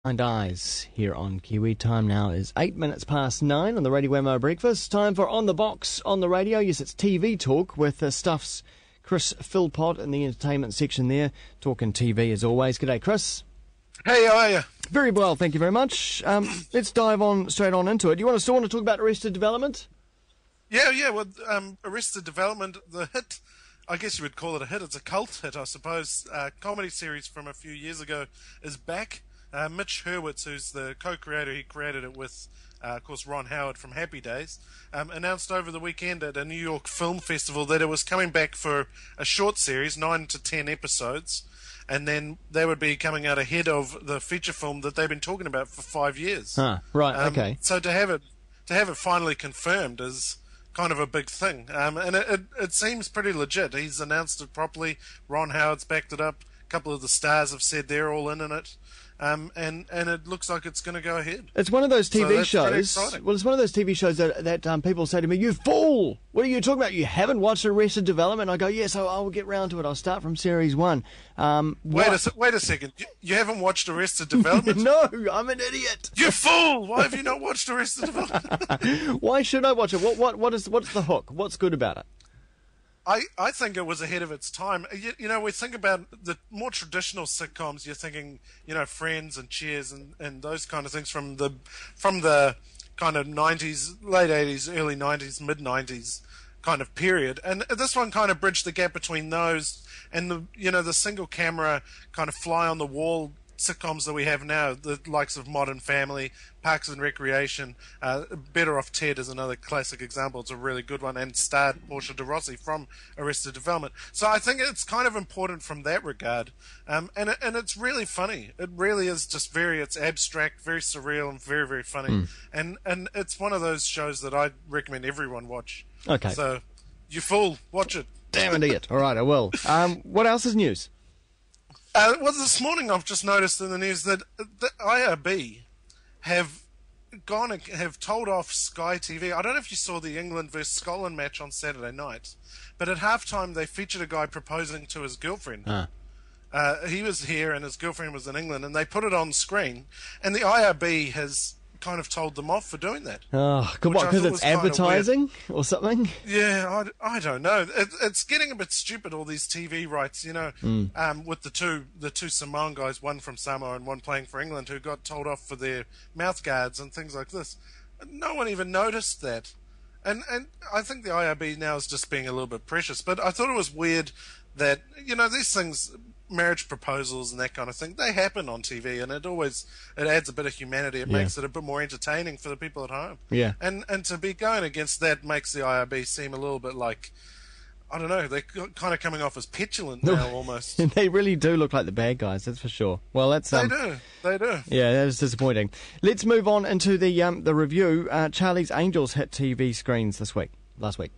Blind Eyes here on Kiwi. Time now is 8 minutes past 9 on the Radio Wemo Breakfast. Time for On the Box on the radio. Yes, it's TV talk with Stuff's Chris Philpott in the entertainment section there, talking TV as always. G'day, Chris. Hey, how are you? Very well, thank you very much. Let's dive on straight on into it. Do you still want to talk about Arrested Development? Yeah. Well, Arrested Development, the hit, I guess you would call it a hit. It's a cult hit, I suppose. Comedy series from a few years ago is back. Mitch Hurwitz, who's the co-creator, he created it with, of course, Ron Howard from Happy Days, announced over the weekend at a New York film festival that it was coming back for a short series, 9 to 10 episodes, and then they would be coming out ahead of the feature film that they've been talking about for 5 years. Right, okay. So to have it finally confirmed is kind of a big thing, and it seems pretty legit. He's announced it properly. Ron Howard's backed it up. A couple of the stars have said they're all in it. And it looks like it's going to go ahead. It's one of those TV shows. Well, it's one of those TV shows that people say to me, "You fool! What are you talking about? You haven't watched Arrested Development?" I go, "Yes, I will get round to it. I'll start from series 1." Wait a second. You haven't watched Arrested Development? No, I'm an idiot. You fool! Why have you not watched Arrested Development? Why should I watch it? What's the hook? What's good about it? I think it was ahead of its time. You know, we think about the more traditional sitcoms. You're thinking, Friends and Cheers and those kind of things from the kind of 90s, late 80s, early 90s, mid 90s kind of period. And this one kind of bridged the gap between those and the single camera kind of fly on the wall sitcoms that we have now, the likes of Modern Family, Parks and Recreation. Better Off Ted is another classic example. It's a really good one, and starred Portia de Rossi from Arrested Development. So I think it's kind of important from that regard, and it's really funny. It really is just it's abstract, very surreal, and very, very funny. And it's one of those shows that I'd recommend everyone watch. Okay. So, you fool, watch it. Damn idiot. All right, I will. What else is news? Well, this morning I've just noticed in the news that the IRB have told off Sky TV. I don't know if you saw the England versus Scotland match on Saturday night, but at halftime they featured a guy proposing to his girlfriend. He was here and his girlfriend was in England, and they put it on screen, and the IRB has kind of told them off for doing that. Oh, because it's advertising or something? Yeah, I don't know. It's getting a bit stupid, all these TV rights, with the two Samoan guys, one from Samoa and one playing for England, who got told off for their mouth guards and things like this. No one even noticed that. And I think the IRB now is just being a little bit precious. But I thought it was weird that, these things, marriage proposals and that kind of thing, they happen on TV, and it adds a bit of humanity. It makes it a bit more entertaining for the people at home. Yeah. And to be going against that makes the IRB seem a little bit like, I don't know, they're kind of coming off as petulant now almost. They really do look like the bad guys, that's for sure. Well, that's They do. Yeah, that is disappointing. Let's move on into the review. Charlie's Angels hit TV screens last week.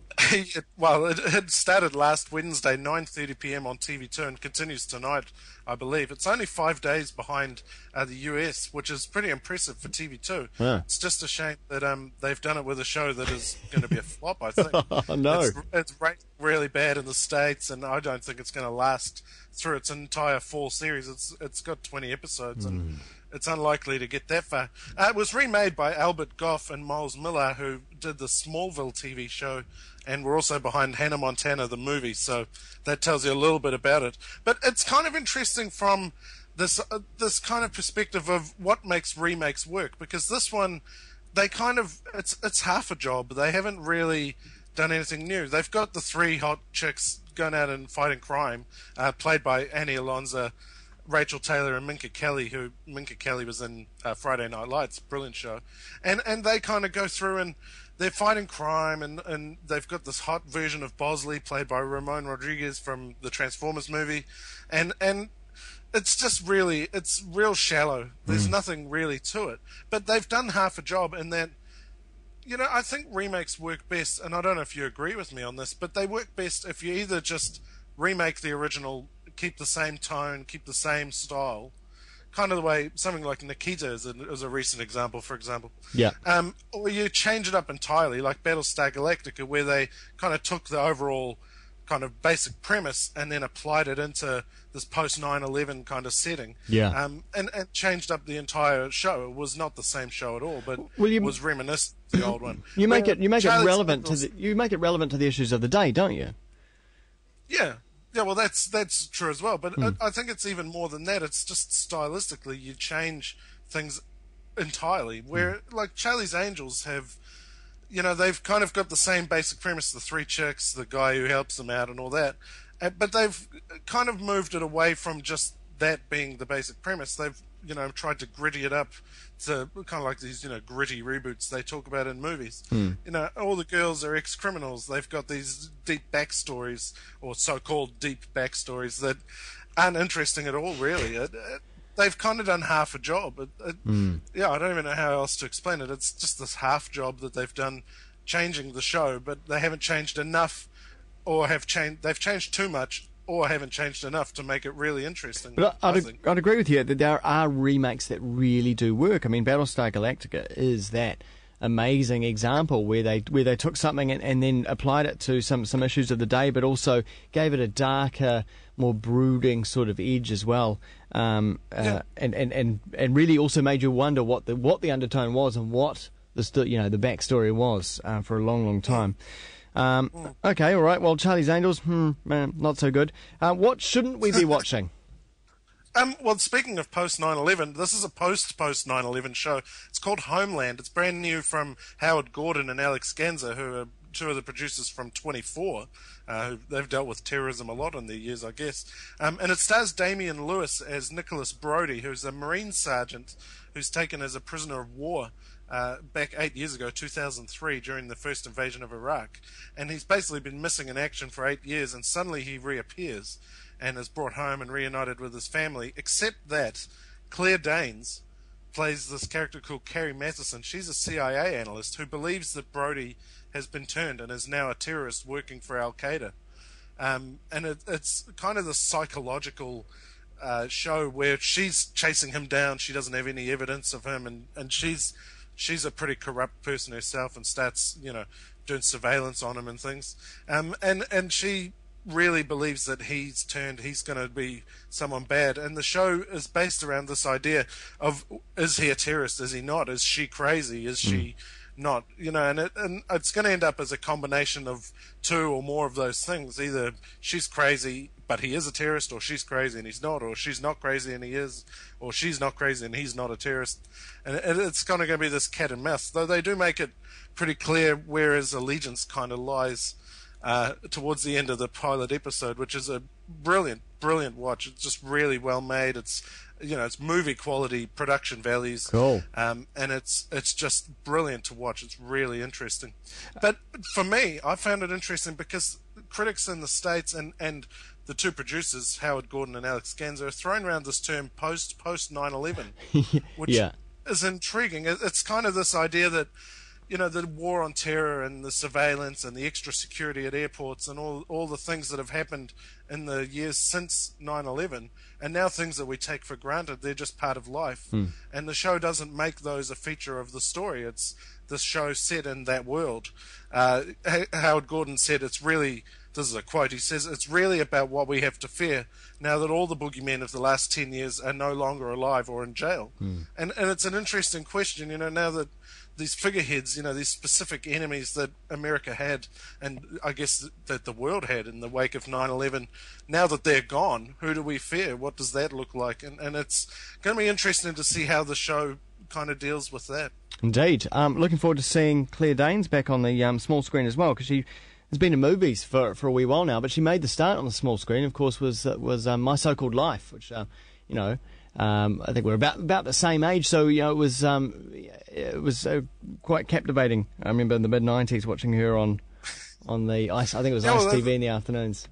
Well, it had started last Wednesday, 9:30 p.m. on TV2, and continues tonight, I believe. It's only 5 days behind the US, which is pretty impressive for TV2. Yeah. It's just a shame that they've done it with a show that is going to be a flop, I think. Oh, no. It's rated really bad in the States, and I don't think it's going to last through its entire fall series. It's got 20 episodes, and it's unlikely to get that far. It was remade by Albert Goff and Miles Miller, who did the Smallville TV show, and we're also behind Hannah Montana, the movie, so that tells you a little bit about it. But it's kind of interesting from this kind of perspective of what makes remakes work, because this one, it's half a job. They haven't really done anything new. They've got the three hot chicks going out and fighting crime, played by Annie Alonso, Rachel Taylor and Minka Kelly, who Minka Kelly was in Friday Night Lights, brilliant show. And they kind of go through and they're fighting crime, and they've got this hot version of Bosley, played by Ramon Rodriguez from the Transformers movie. And it's just it's real shallow. There's nothing really to it. But they've done half a job in that, I think remakes work best, and I don't know if you agree with me on this, but they work best if you either just remake the original, keep the same tone, keep the same style, kind of the way something like Nikita is a recent example, for example. Yeah. Or you change it up entirely, like Battlestar Galactica, where they kind of took the overall kind of basic premise and then applied it into this post 9/11 kind of setting. Yeah. And changed up the entire show. It was not the same show at all, but was reminiscent of the old one. You make it relevant Charlie's to the issues of the day, don't you? Yeah. Yeah, well, that's true as well. But I think it's even more than that. It's just stylistically, you change things entirely. Where, like, Charlie's Angels have, they've kind of got the same basic premise, the three chicks, the guy who helps them out and all that. But they've kind of moved it away from just that being the basic premise. They've, tried to gritty it up to kind of like these, gritty reboots they talk about in movies. All the girls are ex-criminals. They've got these deep backstories, or so-called deep backstories, that aren't interesting at all, really. They've kind of done half a job. Yeah, I don't even know how else to explain it. It's just this half job that they've done changing the show, but they haven't changed enough, or they've changed too much, or haven't changed enough to make it really interesting. But I'd agree with you that there are remakes that really do work. I mean, Battlestar Galactica is that amazing example where they took something and then applied it to some issues of the day, but also gave it a darker, more brooding sort of edge as well, and really also made you wonder what the undertone was and what the backstory was for a long time. Okay, all right. Well, Charlie's Angels, not so good. What shouldn't we be watching? Well, speaking of post 9/11, this is a post 9/11 show. It's called Homeland. It's brand new from Howard Gordon and Alex Ganzer, who are two of the producers from 24. They've dealt with terrorism a lot in their years, I guess. And it stars Damian Lewis as Nicholas Brody, who's a Marine sergeant who's taken as a prisoner of war back 8 years ago, 2003, during the first invasion of Iraq. And he's basically been missing in action for 8 years, and suddenly he reappears and is brought home and reunited with his family, except that Claire Danes plays this character called Carrie Matheson. She's a CIA analyst who believes that Brody has been turned and is now a terrorist working for Al-Qaeda. And it's kind of the psychological show where she's chasing him down. She doesn't have any evidence of him, and she's a pretty corrupt person herself and starts, doing surveillance on him and things. And she really believes that he's going to be someone bad. And the show is based around this idea of, is he a terrorist? Is he not? Is she crazy? Is she not? And it's going to end up as a combination of two or more of those things. Either she's crazy, but he is a terrorist, or she's crazy and he's not, or she's not crazy and he is, or she's not crazy and he's not a terrorist. And it's kind of going to be this cat and mouse, though they do make it pretty clear where his allegiance kind of lies towards the end of the pilot episode, which is a brilliant watch. It's just really well made. It's it's movie quality production values. Cool. And it's just brilliant to watch. It's really interesting. But for me, I found it interesting because critics in the States and the two producers, Howard Gordon and Alex Ganzer, are throwing around this term post 9/11, which is intriguing. It's kind of this idea that the war on terror and the surveillance and the extra security at airports and all the things that have happened in the years since 9/11, and now things that we take for granted, they're just part of life. And the show doesn't make those a feature of the story. It's this show set in that world. Howard Gordon said it's really, this is a quote, he says, it's really about what we have to fear now that all the boogeymen of the last 10 years are no longer alive or in jail. And it's an interesting question, now that these figureheads, these specific enemies that America had, and I guess that the world had in the wake of 9/11, now that they're gone, who do we fear? What does that look like? And it's going to be interesting to see how the show kind of deals with that. Indeed. Looking forward to seeing Claire Danes back on the small screen as well, because she has been in movies for a wee while now, but she made the start on the small screen, of course, was My So-Called Life, which, I think we're about the same age, so it was quite captivating. I remember in the mid-90s watching her on the ice. I think it was Ice TV in the afternoons.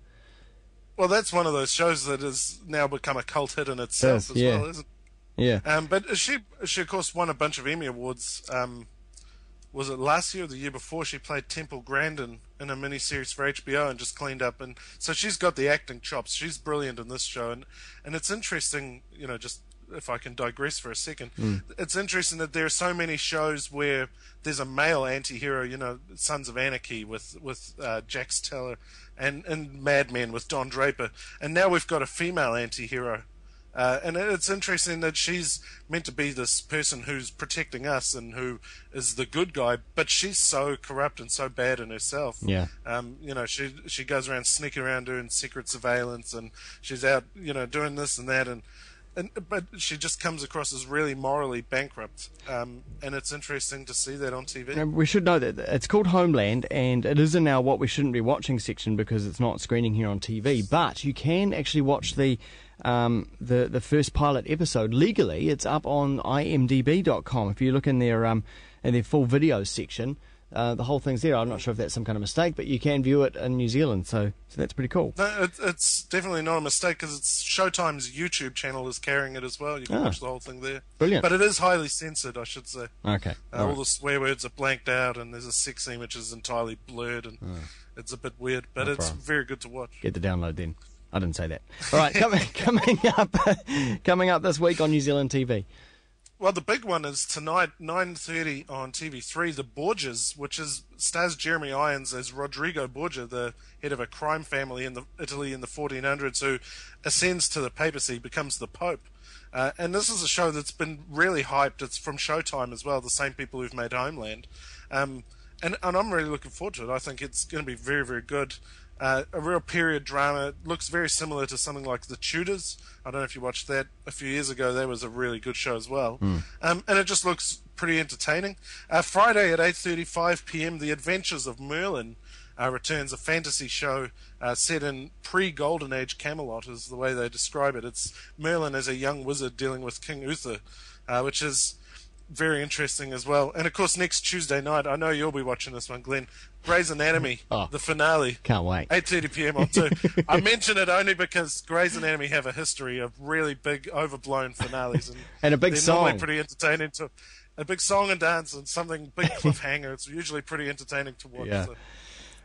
Well, that's one of those shows that has now become a cult hit in itself well, isn't it? Yeah. But she of course won a bunch of Emmy Awards. Was it last year or the year before? She played Temple Grandin in a miniseries for HBO and just cleaned up. And so she's got the acting chops. She's brilliant in this show. And it's interesting, just if I can digress for a second, it's interesting that there are so many shows where there's a male anti-hero, Sons of Anarchy with Jax Teller, and Mad Men with Don Draper, and now we've got a female anti-hero. And it's interesting that she's meant to be this person who's protecting us and who is the good guy, but she's so corrupt and so bad in herself. Yeah. She goes around sneaking around doing secret surveillance, and she's out, doing this and that, but she just comes across as really morally bankrupt. And it's interesting to see that on TV. Now, we should know that it's called Homeland, and it is in our What We Shouldn't Be Watching section because it's not screening here on TV. But you can actually watch the first pilot episode legally. It's up on imdb.com. If you look in their full videos section, the whole thing's there. I'm not sure if that's some kind of mistake, but you can view it in New Zealand, so that's pretty cool. No, it's definitely not a mistake because it's Showtime's YouTube channel is carrying it as well. You can watch the whole thing there. Brilliant. But it is highly censored, I should say. Okay. All the swear words are blanked out, and there's a sex scene which is entirely blurred, and it's a bit weird, but it's very good to watch. Get the download then. I didn't say that. All right, coming up this week on New Zealand TV. Well, the big one is tonight, 9:30 on TV3, The Borgias, which stars Jeremy Irons as Rodrigo Borgia, the head of a crime family in Italy in the 1400s, who ascends to the papacy, becomes the Pope. And this is a show that's been really hyped. It's from Showtime as well, the same people who've made Homeland. And I'm really looking forward to it. I think it's going to be very, very good. A real period drama. It looks very similar to something like The Tudors. I don't know if you watched that a few years ago. That was a really good show as well. And it just looks pretty entertaining. Friday at 8:35 p.m, The Adventures of Merlin returns, a fantasy show set in pre-Golden Age Camelot is the way they describe it. It's Merlin as a young wizard dealing with King Uther, which is very interesting as well. And of course, next Tuesday night, I know you'll be watching this one, Glenn, Grey's Anatomy, the finale. Can't wait. 8:30 p.m. on 2. I mention it only because Grey's Anatomy have a history of really big, overblown finales. And a big song. Normally pretty entertaining a big song and dance and something big cliffhanger. It's usually pretty entertaining to watch. Yeah.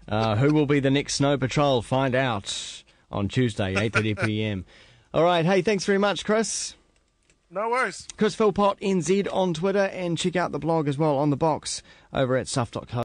So. Who will be the next Snow Patrol? Find out on Tuesday, 8:30 p.m. All right. Hey, thanks very much, Chris. No worries. Chris Philpott, NZ on Twitter, and check out the blog as well on the box over at stuff.co.